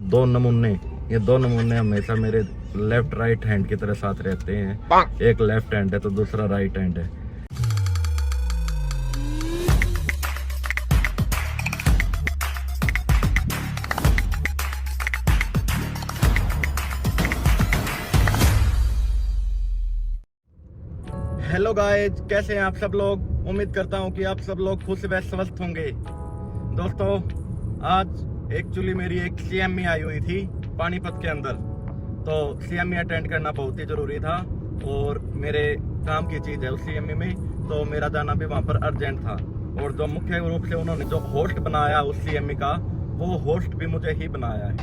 दो नमूने, ये दो नमूने हमेशा मेरे लेफ्ट राइट हैंड की तरह साथ रहते हैं। एक लेफ्ट हैंड है तो दूसरा राइट हैंड है। हेलो गाइस, कैसे हैं आप सब लोग। उम्मीद करता हूं कि आप सब लोग खुश व स्वस्थ होंगे। दोस्तों, आज एक्चुअली मेरी एक CME आई हुई थी पानीपत के अंदर, तो CME अटेंड करना बहुत ही ज़रूरी था और मेरे काम की चीज़ है उस CME में, तो मेरा जाना भी वहाँ पर अर्जेंट था। और जो मुख्य रूप से उन्होंने जो होस्ट बनाया उस CME का, वो होस्ट भी मुझे ही बनाया है।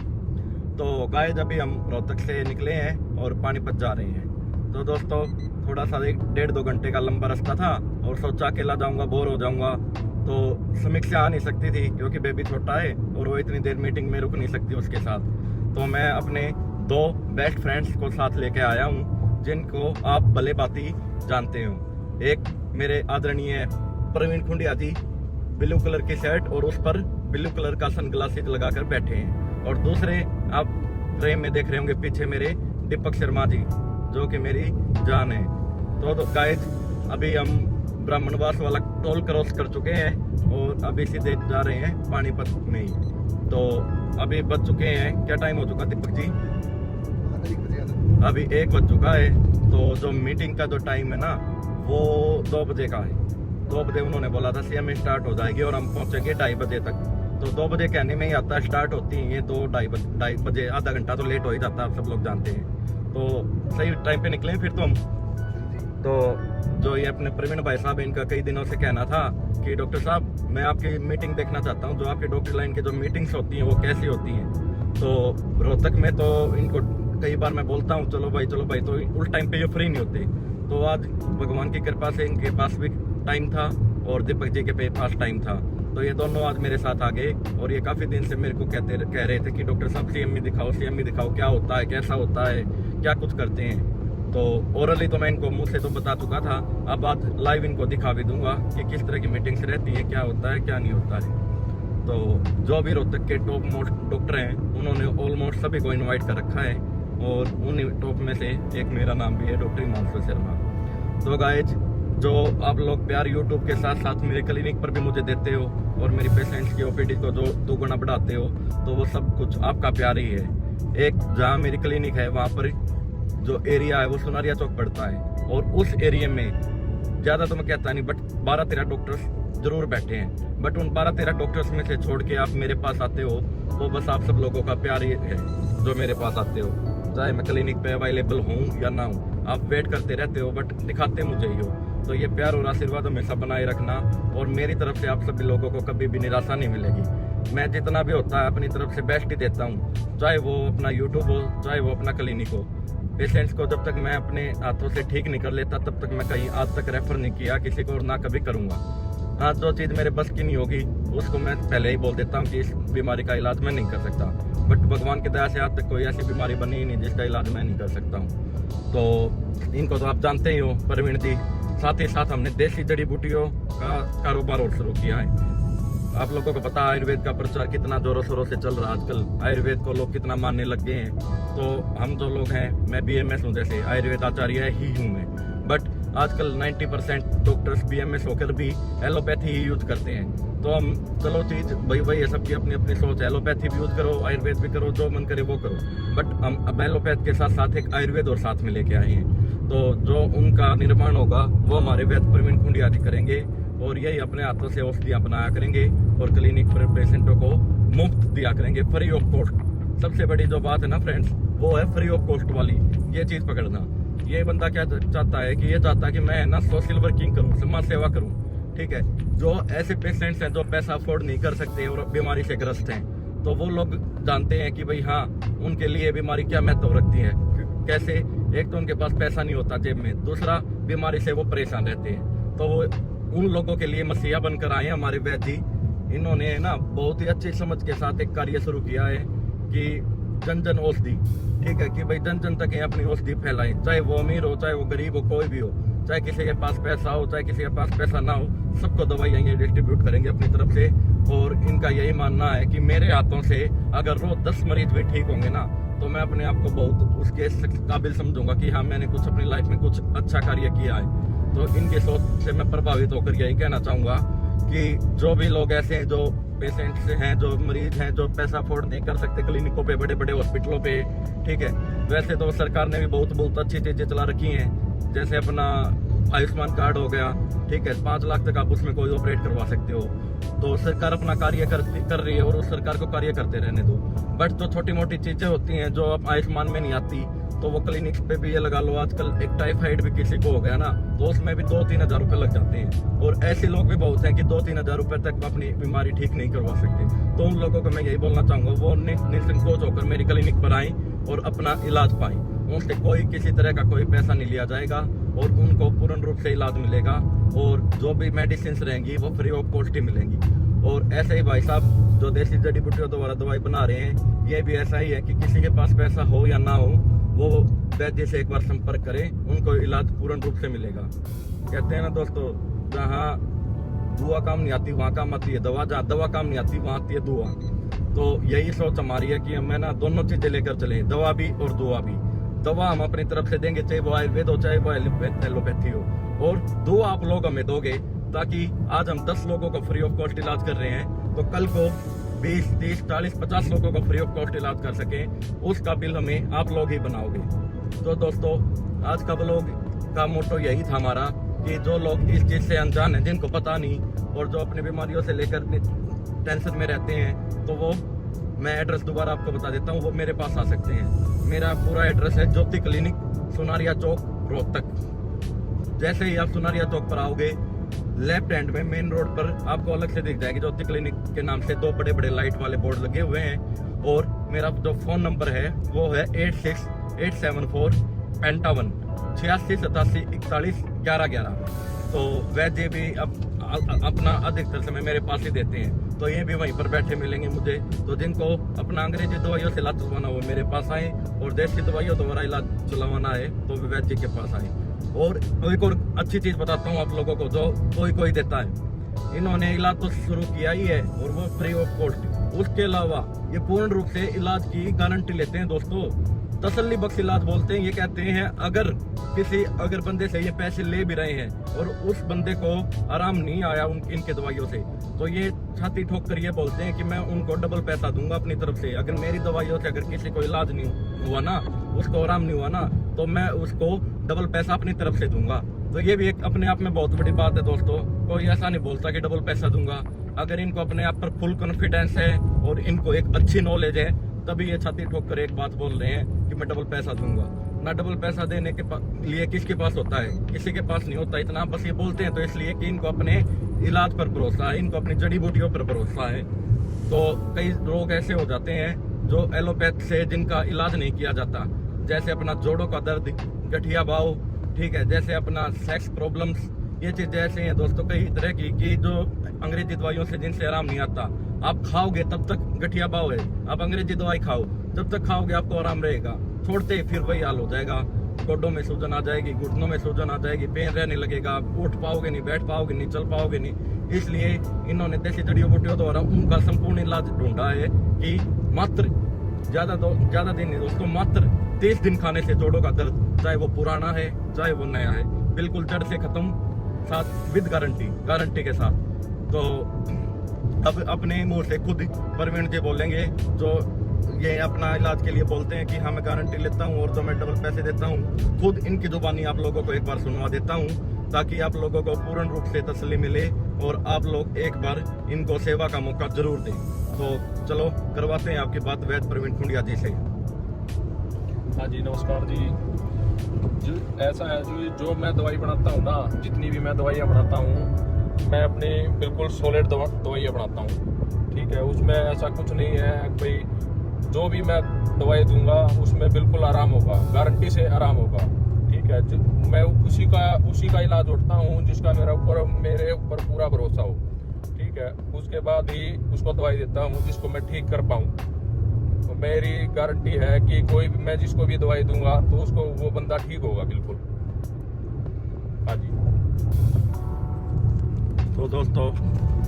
तो गाइस, अभी हम रोहतक से निकले हैं और पानीपत जा रहे हैं। तो दोस्तों, थोड़ा सा 1-1.5-2 घंटे का लंबा रास्ता था और सोचा अकेला जाऊंगा, बोर हो जाऊंगा, तो समीक्षा आ नहीं सकती थी क्योंकि बेबी छोटा है और वो इतनी देर मीटिंग में रुक नहीं सकती उसके साथ। तो मैं अपने 2 बेस्ट फ्रेंड्स को साथ लेके आया हूँ, जिनको आप भले बाती जानते हो। एक मेरे आदरणीय प्रवीण खुंडिया जी, ब्लू कलर की शर्ट और उस पर ब्लू कलर का सनग्लासेस लगाकर बैठे हैं। और दूसरे आप फ्रेम में देख रहे होंगे पीछे मेरे दीपक शर्मा जी, जो कि मेरी जान है। तो गाइस, अभी हम ब्राह्मणवास वाला टोल क्रॉस कर चुके हैं और अभी सीधे जा रहे हैं पानीपत में ही। तो अभी बज चुके हैं, क्या टाइम हो चुका दीपक जी? अभी 1 बज चुका है। तो जो मीटिंग का जो टाइम है ना, वो 2 बजे का है। 2 बजे उन्होंने बोला था CME स्टार्ट हो जाएगी और हम पहुंचेंगे 2:30 बजे तक। तो 2 बजे कहने में ही आता है, स्टार्ट होती है ये 2-2:30 बजे। आधा घंटा तो लेट हो ही जाता है, आप सब लोग जानते हैं। तो सही टाइम पे निकले फिर तो हम। तो जो ये अपने प्रवीण भाई साहब, इनका कई दिनों से कहना था कि डॉक्टर साहब, मैं आपकी मीटिंग देखना चाहता हूँ, जो आपकी डॉक्टर लाइन की जो मीटिंग्स होती हैं वो कैसी होती हैं। तो रोहतक में तो इनको कई बार मैं बोलता हूँ चलो भाई, तो उस टाइम पे ये फ्री नहीं होते। तो आज भगवान की कृपा से इनके पास भी टाइम था और दीपक जी के पास टाइम था, तो ये दोनों आज मेरे साथ आ गए। और ये काफ़ी दिन से मेरे को कह रहे थे कि डॉक्टर साहब CME दिखाओ, क्या होता है, कैसा होता है, क्या कुछ करते हैं। तो ओरली तो मैं इनको मुँह से तो बता चुका था, अब आज लाइव इनको दिखा भी दूंगा कि किस तरह की मीटिंग्स रहती है, क्या होता है, क्या नहीं होता है। तो जो भी रोहतक के टॉप मोस्ट डॉक्टर हैं, उन्होंने ऑलमोस्ट सभी को इन्वाइट कर रखा है और उन्हीं टॉप में से एक मेरा नाम भी है, डॉक्टर हिमांशु शर्मा। तो गाइज, जो आप लोग प्यार यूट्यूब के साथ साथ मेरे क्लिनिक पर भी मुझे देते हो और मेरी पेशेंट्स की OPD को जो 2 गुना बढ़ाते हो, तो वो सब कुछ आपका प्यार ही है। एक जहाँ मेरी क्लिनिक है, वहाँ पर जो एरिया है वो सुनारिया चौक पड़ता है और उस एरिया में ज़्यादा तो मैं कहता नहीं, बट 12-13 डॉक्टर्स जरूर बैठे हैं। बट उन 12-13 डॉक्टर्स में से छोड़ के आप मेरे पास आते हो, तो बस आप सब लोगों का प्यार ही है जो मेरे पास आते हो। चाहे मैं क्लिनिक पे अवेलेबल हूँ या ना हूँ, आप वेट करते रहते हो बट दिखाते मुझे ही हो। तो ये प्यार और आशीर्वाद हमेशा बनाए रखना, और मेरी तरफ से आप सभी लोगों को कभी भी निराशा नहीं मिलेगी। मैं जितना भी होता है अपनी तरफ से बेस्ट ही देता हूँ, चाहे वो अपना यूट्यूब हो, चाहे वो अपना क्लिनिक हो। पेशेंट्स को जब तक मैं अपने हाथों से ठीक नहीं कर लेता, तब तक मैं कहीं आज तक रेफर नहीं किया किसी को, और ना कभी करूँगा। हाँ, जो चीज़ मेरे बस की नहीं होगी उसको मैं पहले ही बोल देता हूँ कि इस बीमारी का इलाज मैं नहीं कर सकता। बट भगवान की दया से आज तक कोई ऐसी बीमारी बनी ही नहीं जिसका इलाज मैं नहीं कर सकता हूँ। तो इनको तो आप जानते ही हो, प्रवीण जी। साथ ही साथ हमने देसी जड़ी बूटियों का कारोबार और शुरू किया है। आप लोगों को पता है आयुर्वेद का प्रचार कितना जोरों शोरों से चल रहा है आजकल, आयुर्वेद को लोग कितना मानने लग गए हैं। तो हम जो लोग हैं, मैं BMS हूँ, जैसे आयुर्वेद आचार्य ही हूँ मैं, बट आजकल 90% डॉक्टर्स BMS होकर भी एलोपैथी ही यूज करते हैं। तो हम चलो चीज़ वही है, सबकी अपनी अपनी सोच है। एलोपैथी भी यूज करो, आयुर्वेद भी करो, जो मन करे वो करो। बट हम अब एलोपैथ के साथ साथ एक आयुर्वेद और साथ में लेके आए हैं। तो जो उनका निर्माण होगा वो हमारे वैद्य प्रवीण खुंडिया जी करेंगे, और यही अपने हाथों से औषधियाँ बनाया करेंगे और क्लिनिक पर पेशेंटों को मुफ्त दिया करेंगे, फ्री ऑफ कॉस्ट। सबसे बड़ी जो बात है ना फ्रेंड्स, वो है फ्री ऑफ कॉस्ट वाली, ये चीज़ पकड़ना। ये बंदा क्या चाहता है कि ये चाहता है कि मैं ना सोशल वर्किंग करूँ, समाज सेवा करूँ, ठीक है। जो ऐसे पेशेंट्स हैं जो पैसा अफोर्ड नहीं कर सकते और बीमारी से ग्रस्त हैं, तो वो लोग जानते हैं कि भाई हाँ, उनके लिए बीमारी क्या महत्व रखती है, कैसे। एक तो उनके पास पैसा नहीं होता जेब में, दूसरा बीमारी से वो परेशान रहते हैं। तो वो उन लोगों के लिए मसीहा बनकर आए हमारे वैद्य जी। इन्होंने ना बहुत ही अच्छी समझ के साथ एक कार्य शुरू किया है कि जन जन औषधि, ठीक है, कि भाई जन जन तक अपनी औषधि फैलाएं, चाहे वो अमीर हो, चाहे वो गरीब हो, कोई भी हो। चाहे किसी के पास पैसा हो चाहे किसी के पास पैसा ना हो, सबको दवाइयाँ ये डिस्ट्रीब्यूट करेंगे अपनी तरफ से। और इनका यही मानना है कि मेरे हाथों से अगर रोज 10 मरीज भी ठीक होंगे ना, तो मैं अपने आप को बहुत उसके काबिल समझूंगा कि हाँ मैंने कुछ अपनी लाइफ में कुछ अच्छा कार्य किया है। तो इनकी सोच से मैं प्रभावित होकर यही कहना चाहूँगा कि जो भी लोग ऐसे हैं, जो पेशेंट्स हैं, जो मरीज हैं, जो पैसा अफोर्ड नहीं कर सकते क्लिनिकों पे, बड़े बड़े हॉस्पिटलों पे, ठीक है, वैसे तो सरकार ने भी बहुत अच्छी चीज़ें चला रखी हैं। जैसे अपना आयुष्मान कार्ड हो गया, ठीक है, 5 लाख तक आप उसमें कोई ऑपरेट करवा सकते हो। तो सरकार अपना कार्य कर रही है और उस सरकार को कार्य करते रहने दो। बट जो छोटी मोटी चीज़ें होती हैं जो अब आयुष्मान में नहीं आती, तो वो क्लिनिक्स पे भी ये लगा लो, आजकल एक टाइफाइड भी किसी को हो गया ना, तो उसमें भी 2-3 हज़ार रुपये लग जाते हैं। और ऐसे लोग भी बहुत हैं कि 2-3 हज़ार रुपये तक अपनी बीमारी ठीक नहीं करवा सकते। तो उन लोगों को मैं यही बोलना चाहूँगा, वो निसंकोच होकर मेरी क्लिनिक पर आएँ और अपना इलाज पाएँ। उनसे कोई किसी तरह का कोई पैसा नहीं लिया जाएगा और उनको पूर्ण रूप से इलाज मिलेगा। और जो भी मेडिसिन रहेंगी वो फ्री ऑफ कॉस्ट ही मिलेंगी। और ऐसे ही भाई साहब जो देसी जड़ी बूटियों द्वारा दवाई बना रहे हैं, ये भी ऐसा ही है कि किसी के पास पैसा हो या ना हो, वो वैद्य से एक बार संपर्क करें, उनको इलाज पूर्ण रूप से मिलेगा। कहते हैं ना दोस्तों, जहाँ दुआ काम नहीं आती वहाँ काम आती है दवा, जहाँ दवा काम नहीं आती वहाँ आती है दुआ। तो यही सोच हमारी है कि हमें ना दोनों चीज़ें लेकर चले, दवा भी और दुआ भी। दवा हम अपनी तरफ से देंगे, चाहे वो आयुर्वेद हो चाहे वो एलोपैथी हो, और दुआ आप लोग हमें दोगे, ताकि आज हम 10 लोगों को फ्री ऑफ कॉस्ट इलाज कर रहे हैं, तो कल को 20, 30, 40, 50 लोगों को फ्री ऑफ कॉस्ट इलाज कर सकें, उसका बिल हमें आप लोग ही बनाओगे। तो दोस्तों, आज का ब्लॉग का मोटो यही था हमारा कि जो लोग इस चीज़ से अनजान हैं, जिनको पता नहीं, और जो अपनी बीमारियों से लेकर टेंशन में रहते हैं, तो वो मैं एड्रेस दोबारा आपको बता देता हूँ, वो मेरे पास आ सकते हैं। मेरा पूरा एड्रेस है ज्योति क्लिनिक, सुनारिया चौक, रोहतक। जैसे ही आप सुनारिया चौक पर आओगे, लेफ्ट हैंड में मेन रोड पर आपको अलग से दिख जाएगी ज्योति क्लिनिक के नाम से 2 बड़े बड़े लाइट वाले बोर्ड लगे हुए हैं। और मेरा जो फ़ोन नंबर है वो है 86-874-51 86 87 41 11 11। तो वैद्य भी अपना अधिकतर समय मेरे पास ही देते हैं, तो ये भी वहीं पर बैठे मिलेंगे मुझे। तो जिनको अपना अंग्रेजी दवाइयों से इलाज चलवाना वो मेरे पास आए, और देसी दवाइयों द्वारा इलाज चलवाना है तो भी वैद्य के पास आए। और एक और अच्छी चीज़ बताता हूँ आप लोगों को, जो कोई देता है, इन्होंने इलाज तो शुरू किया ही है और वो फ्री ऑफ कॉस्ट। उसके अलावा ये पूर्ण रूप से इलाज की गारंटी लेते हैं दोस्तों, तसल्ली बख्श इलाज बोलते हैं। ये कहते हैं अगर बंदे से ये पैसे ले भी रहे हैं और उस बंदे को आराम नहीं आया इनके दवाइयों से, तो ये छाती ठोक कर ये बोलते हैं कि मैं उनको डबल पैसा दूंगा अपनी तरफ से। अगर मेरी दवाइयों से अगर किसी को इलाज नहीं हुआ ना, उसको आराम नहीं हुआ ना, तो मैं उसको डबल पैसा अपनी तरफ से दूंगा। तो ये भी एक अपने आप में बहुत बड़ी बात है दोस्तों। कोई ऐसा नहीं बोलता कि डबल पैसा दूंगा। अगर इनको अपने आप पर फुल कॉन्फिडेंस है और इनको एक अच्छी नॉलेज है, तभी ये छाती ठोक कर एक बात बोल रहे हैं कि मैं डबल पैसा दूंगा। ना डबल पैसा देने के लिए किसके पास होता है, किसी के पास नहीं होता इतना। बस ये बोलते हैं तो इसलिए कि इनको अपने इलाज पर भरोसा है, इनको अपनी जड़ी बूटियों पर भरोसा है। तो कई लोग ऐसे हो जाते हैं जो एलोपैथ से जिनका इलाज नहीं किया जाता, जैसे अपना जोड़ों का दर्द, गठिया भाव, ठीक है, जैसे अपना सेक्स प्रॉब्लम्स, ये चीज़ें ऐसे हैं दोस्तों कई तरह की कि जो अंग्रेजी दवाइयों से जिनसे आराम नहीं आता। आप खाओगे तब तक गठिया भाव है, आप अंग्रेजी दवाई खाओ, जब तक खाओगे आपको आराम रहेगा, छोड़ते ही फिर वही हाल हो जाएगा। गोड्डों में सूजन आ जाएगी, घुटनों में सूजन आ जाएगी, पेन रहने लगेगा, आप उठ पाओगे नहीं, बैठ पाओगे नहीं, चल पाओगे नहीं। इसलिए इन्होंने देसी जड़ी बूटियों द्वारा उनका संपूर्ण इलाज ढूंढा है कि मात्र ज़्यादा दिन नहीं दोस्तों, मात्र 30 दिन खाने से जोड़ों का दर्द, चाहे वो पुराना है चाहे वो नया है, बिल्कुल जड़ से खत्म, साथ विद गारंटी के साथ। तो अब अपने मुंह से खुद प्रवीण जी बोलेंगे, जो ये अपना इलाज के लिए बोलते हैं कि हाँ मैं गारंटी लेता हूँ और जो मैं डबल पैसे देता हूँ, खुद इनकी जुबानी आप लोगों को एक बार सुनवा देता हूँ, ताकि आप लोगों को पूर्ण रूप से तसल्ली मिले और आप लोग एक बार इनको सेवा का मौका जरूर दें। तो चलो करवाते हैं आपकी बात वैद्य प्रवीण खुंडिया जी से। हाँ जी, नमस्कार जी। ऐसा है जी, जो मैं दवाई बनाता हूँ ना, जितनी भी मैं दवाइयाँ बनाता हूँ, मैं अपनी बिल्कुल सॉलिड दवाइयाँ बनाता हूँ, ठीक है। उसमें ऐसा कुछ नहीं है भाई, जो भी मैं दवाई दूंगा उसमें बिल्कुल आराम होगा, गारंटी से आराम होगा, ठीक है। मैं उसी का इलाज उठता हूँ जिसका मेरे ऊपर पूरा भरोसा हो, ठीक है। उसके बाद ही उसको दवाई देता हूँ जिसको मैं ठीक कर पाऊँ। तो मेरी गारंटी है कि मैं जिसको भी दवाई दूंगा तो उसको वो बंदा ठीक होगा बिल्कुल। हाँ जी। तो दोस्तों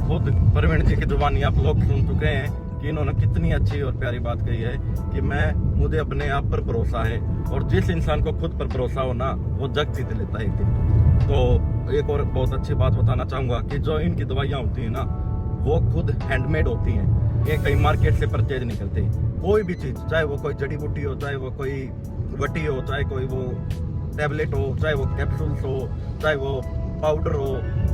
खुद प्रवीण जी की जुबानी आप लोग सुन चुके हैं कि इन्होंने कितनी अच्छी और प्यारी बात कही है कि मुझे अपने आप पर भरोसा है, और जिस इंसान को खुद पर भरोसा हो ना वो जग जीत लेता है एक दिन। तो एक और बहुत अच्छी बात बताना चाहूँगा कि जो इनकी दवाइयाँ होती हैं ना वो खुद हैंडमेड होती हैं, ये कहीं मार्केट से परचेज नहीं करते। कोई भी चीज़, चाहे वो कोई जड़ी बूटी हो, चाहे वो कोई वटी हो, चाहे कोई वो टैबलेट हो, चाहे वो कैप्सूल्स हो, चाहे वो पाउडर हो,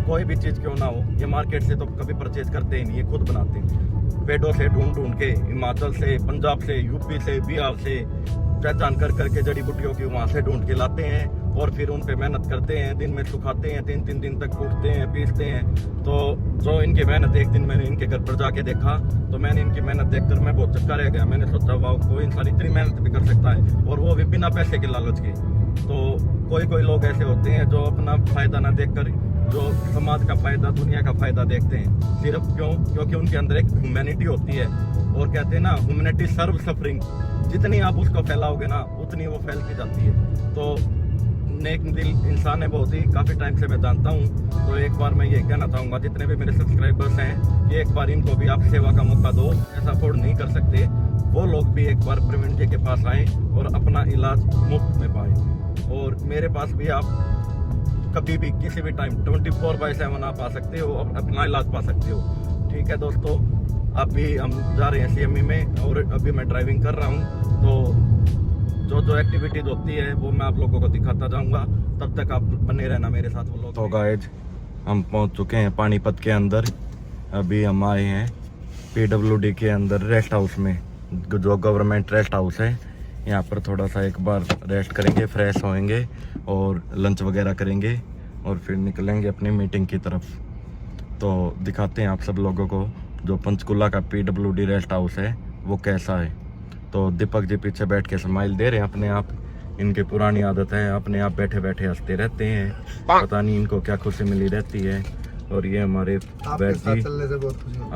कोई भी चीज़ क्यों ना हो, ये मार्केट से तो कभी परचेज करते ही नहीं, ये खुद बनाते हैं पेड़ों से ढूंढ के, हिमाचल से, पंजाब से, यूपी से, बिहार से पहचान करके जड़ी बूटियों की वहाँ से ढूंढ के लाते हैं और फिर उन पे मेहनत करते हैं, दिन में सुखाते हैं, 3-3 दिन तक कूटते हैं, पीसते हैं। तो जो इनकी मेहनत, एक दिन मैंने इनके घर पर जाके देखा तो मैंने इनकी मेहनत देखकर मैं बहुत चक्का रह गया। मैंने सोचा वाह, कोई इंसान इतनी मेहनत भी कर सकता है, और वो भी बिना पैसे के लालच के। तो कोई लोग ऐसे होते हैं जो अपना फायदा ना देखकर जो समाज का फायदा, दुनिया का फायदा देखते हैं, सिर्फ क्योंकि उनके अंदर एक ह्यूमैनिटी होती है, और कहते हैं ना ह्यूमैनिटी सर्व सफरिंग, जितनी आप उसको फैलाओगे ना उतनी वो फैलती जाती है। तो नेक दिल इंसान है बहुत ही, काफ़ी टाइम से मैं जानता हूँ। तो एक बार मैं ये कहना चाहूँगा जितने भी मेरे सब्सक्राइबर्स हैं कि एक बार इनको भी आप सेवा का मौका दो। ऐसा अफोर्ड नहीं कर सकते वो लोग भी एक बार प्रवीण जी के पास आएँ और अपना इलाज मुफ्त में पाएँ। और मेरे पास भी आप कभी भी किसी भी टाइम 24/7 आप आ सकते हो, अपना इलाज पा सकते हो। ठीक है दोस्तों, अभी हम जा रहे हैं CME में और अभी मैं ड्राइविंग कर रहा हूँ। तो जो एक्टिविटीज होती है वो मैं आप लोगों को दिखाता जाऊंगा, तब तक आप बने रहना मेरे साथ वो लोग। तो गाइज हम पहुंच चुके हैं पानीपत के अंदर। अभी हम आए हैं PWD के अंदर रेस्ट हाउस में, जो गवर्नमेंट रेस्ट हाउस है। यहाँ पर थोड़ा सा एक बार रेस्ट करेंगे, फ्रेश होएंगे और लंच वगैरह करेंगे और फिर निकलेंगे अपनी मीटिंग की तरफ। तो दिखाते हैं आप सब लोगों को जो पंचकुला का PWD रेस्ट हाउस है वो कैसा है। तो दीपक जी पीछे बैठ के स्माइल दे रहे हैं अपने आप, इनकी पुरानी आदत है, अपने आप बैठे बैठे हंसते रहते हैं, पता नहीं इनको क्या खुशी मिली रहती है। और ये हमारे बैठ जी,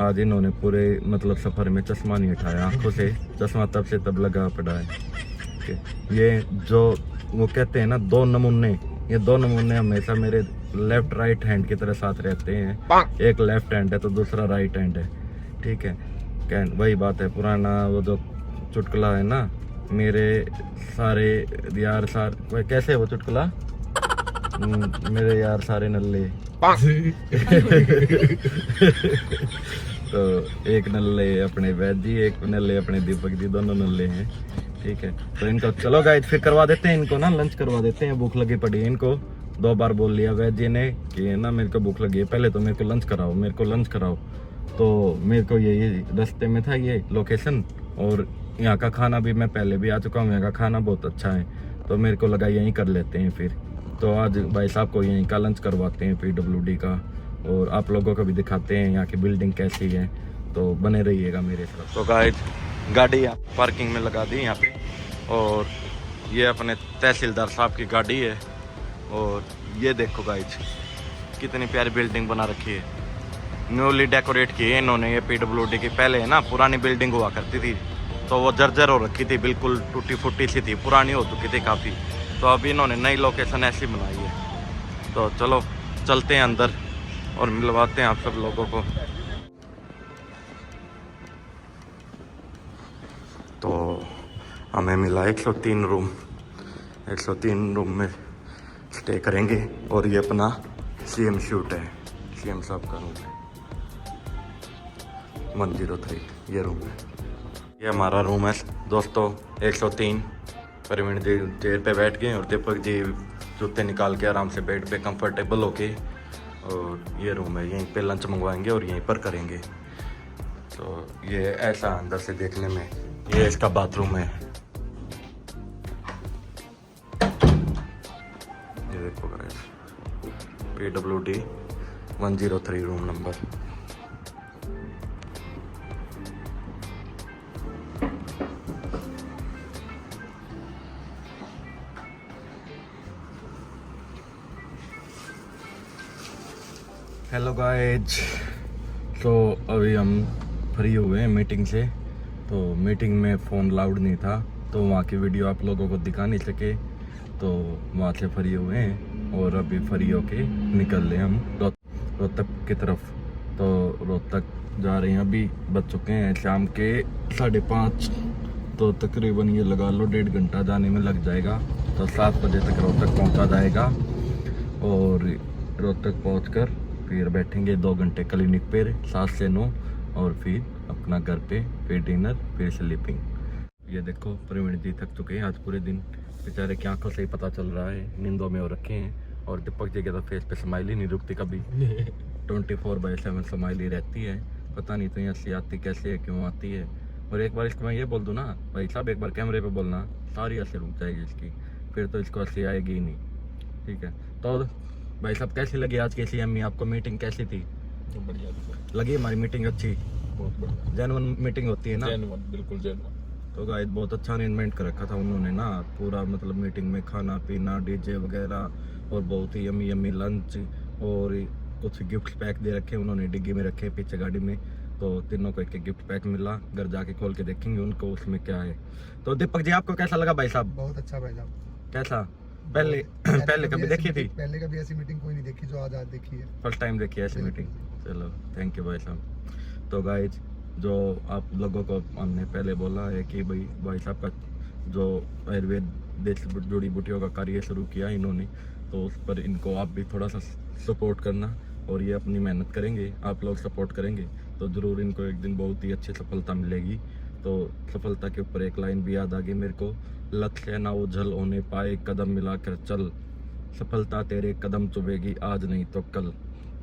आज इन्होंने पूरे मतलब सफ़र में चश्मा नहीं उठाया आंखों से, चश्मा तब से तब लगा पड़ा है। ये जो वो कहते हैं ना 2 नमूने, ये 2 नमूने हमेशा मेरे लेफ्ट राइट हैंड की तरह साथ रहते हैं। एक लेफ्ट हैंड है तो दूसरा राइट हैंड है। ठीक है, वही बात है, पुराना वो जो चुटकुला है ना, मेरे सारे यार सारे, कैसे वो चुटकुला, मेरे यार सारे नल्ले तो एक नल्ले अपने वैद जी, एक नल्ले अपने दीपक जी, दोनों नल्ले हैं। ठीक है, तो इनको चलो गाइस फिर करवा देते हैं, इनको ना लंच करवा देते हैं, भूख लगी पड़ी है इनको। 2 बार बोल लिया वैद जी ने कि ना मेरे को भूख लगी है, पहले तो मेरे को लंच कराओ, मेरे को लंच कराओ। तो मेरे को ये रास्ते में था ये लोकेशन, और यहाँ का खाना भी मैं पहले भी आ चुका हूँ, यहाँ का खाना बहुत अच्छा है, तो मेरे को लगा यहीं कर लेते हैं फिर। तो आज भाई साहब को यहीं का लंच करवाते हैं PWD का, और आप लोगों को भी दिखाते हैं यहाँ की बिल्डिंग कैसी है। तो बने रहिएगा मेरे साथ। तो गाइस गाड़ी पार्किंग में लगा दी यहाँ पे, और ये अपने तहसीलदार साहब की गाड़ी है। और ये देखो गाइस कितनी प्यारी बिल्डिंग बना रखी है, न्यूली डेकोरेट की है इन्होंने। ये PWD की पहले है ना पुरानी बिल्डिंग हुआ करती थी, तो वो जर्जर हो रखी थी, बिल्कुल टूटी फूटी सी थी, पुरानी हो चुकी थी काफ़ी। तो अभी इन्होंने नई लोकेशन ऐसी बनाई है। तो चलो चलते हैं अंदर और मिलवाते हैं आप सब लोगों को। तो हमें मिला 103 रूम, 103 रूम में स्टे करेंगे। और ये अपना CM शूट है, CM साहब का रूम है 103, ये रूम है, ये हमारा रूम है दोस्तों 103। प्रवीण जी चेयर पे बैठ गए और दीपक जी जूते निकाल के आराम से बेड पे कंफर्टेबल होके, और ये रूम है, यहीं पे लंच मंगवाएंगे और यहीं पर करेंगे। तो ये ऐसा अंदर से देखने में, ये इसका बाथरूम है, ये देखो PWD 103 room number. Hello guys, तो अभी हम फ्री हुए हैं मीटिंग से। तो मीटिंग में फ़ोन लाउड नहीं था, तो वहाँ की वीडियो आप लोगों को दिखा नहीं सके, तो वहाँ से फ्री हुए हैं और अभी फ्री होके निकल रहे हम। रोहतक की तरफ। तो रोहतक जा रहे हैं, अभी बज चुके हैं शाम के 5:30, तो तकरीबन ये लगा लो 1.5 घंटा जाने में लग जाएगा। तो 7 बजे तक रोहतक पहुंचा जाएगा और रोहतक पहुंचकर फिर बैठेंगे 2 घंटे क्लिनिक पे 7 से 9 और फिर अपना घर पे, फिर डिनर, फिर स्लीपिंग। ये देखो प्रवीण जी थक चुके हैं आज पूरे दिन, बेचारे की आंखों से ही पता चल रहा है, नींदों में हो रखे हैं। और दीपक जी के तो फेस पे स्माइल ही नहीं रुकती कभी 24/7 स्माइल ही रहती है। पता नहीं तो ये हंसी आती कैसे है, क्यों आती है। और एक बार इसको मैं ये बोल दूँ ना भाई साहब, एक बार कैमरे पे बोलना, सारी हंसी रुक जाएगी इसकी, फिर तो इसको हंसी आएगी ही नहीं। ठीक है, तो भाई साहब कैसी लगी आज की CME आपको? मीटिंग कैसी थी? बढ़िया लगी हमारी मीटिंग अच्छी? बहुत बढ़िया, जेन्युइन मीटिंग होती है ना? जेन्युइन, बिल्कुल जेन्युइन। तो गाइस बहुत अच्छा अरेंजमेंट कर रखा था उन्होंने ना पूरा, मतलब मीटिंग में खाना पीना, डीजे वगैरह, और बहुत ही यमी यमी लंच, और कुछ गिफ्ट पैक दे रखे उन्होंने, डिग्गी में रखे पीछे गाड़ी में। तो तीनों को एक गिफ्ट पैक मिला, घर जाके खोल के देखेंगे उनको उसमें क्या है। तो दीपक जी आपको कैसा लगा भाई साहब? बहुत अच्छा भाई साहब। कैसा? पहले कभी देखी थी? पहले कभी ऐसी मीटिंग कोई नहीं देखी जो आज देखी है, फर्स्ट टाइम देखी है ऐसी मीटिंग। चलो थैंक यू भाई साहब। तो गाइज जो आप लोगों को हमने पहले बोला है कि भाई साहब का जो आयुर्वेद देसी जड़ी बूटियों का कार्य शुरू किया इन्होंने, तो उस पर इनको आप भी थोड़ा सा सपोर्ट करना, और ये अपनी मेहनत करेंगे, आप लोग सपोर्ट करेंगे तो ज़रूर इनको एक दिन बहुत ही अच्छी सफलता मिलेगी। तो सफलता के ऊपर एक लाइन भी याद आ गई मेरे को, लक्ष्य ना उछल होने पाए, कदम मिलाकर चल, सफलता तेरे कदम चुभेगी आज नहीं तो कल।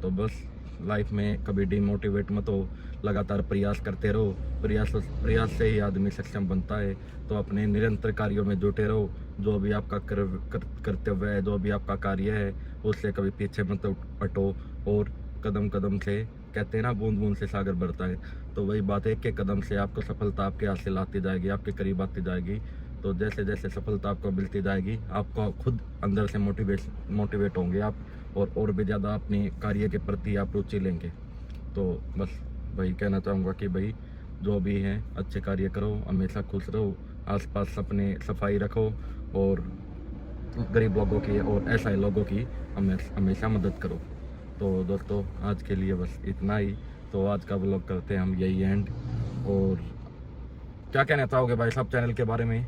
तो बस लाइफ में कभी डिमोटिवेट मत हो, लगातार प्रयास करते रहो, प्रयास से ही आदमी सक्षम बनता है। तो अपने निरंतर कार्यों में जुटे रहो, जो भी आपका कर्तव्य है, जो भी आपका कार्य है, उससे कभी पीछे मत हटो, और कदम कदम से, कहते हैं ना बूंद बूंद से सागर बढ़ता है, तो वही बात है, एक एक कदम से आपको सफलता आपके हासिल आती जाएगी, आपके करीब आती जाएगी। तो जैसे जैसे सफलता आपको मिलती जाएगी, आपको खुद अंदर से मोटिवेट होंगे आप, और भी ज़्यादा अपने कार्य के प्रति आप रुचि लेंगे। तो बस वही कहना चाहूँगा कि भाई जो भी है अच्छे कार्य करो, हमेशा खुश रहो, आसपास अपने सफाई रखो, और गरीब लोगों की और ऐसे लोगों की हमेशा मदद करो। तो दोस्तों आज के लिए बस इतना ही। तो आज का व्लॉग करते हैं हम यही एंड। और क्या कहना चाहोगे भाई साहब चैनल के बारे में?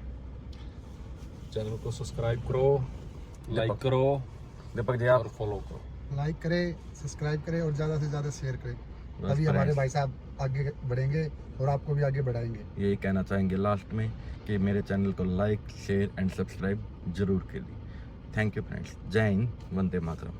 चैनल को सब्सक्राइब करो, लाइक करो, दीपक जी और आप? फॉलो करो। लाइक करें, सब्सक्राइब करें और ज़्यादा से ज़्यादा शेयर करें, बस तभी हमारे friends, भाई साहब आगे बढ़ेंगे और आपको भी आगे बढ़ाएंगे। यही कहना चाहेंगे लास्ट में कि मेरे चैनल को लाइक, शेयर एंड सब्सक्राइब जरूर करिए। थैंक यू फ्रेंड्स, जय हिंद, वंदे मातरम।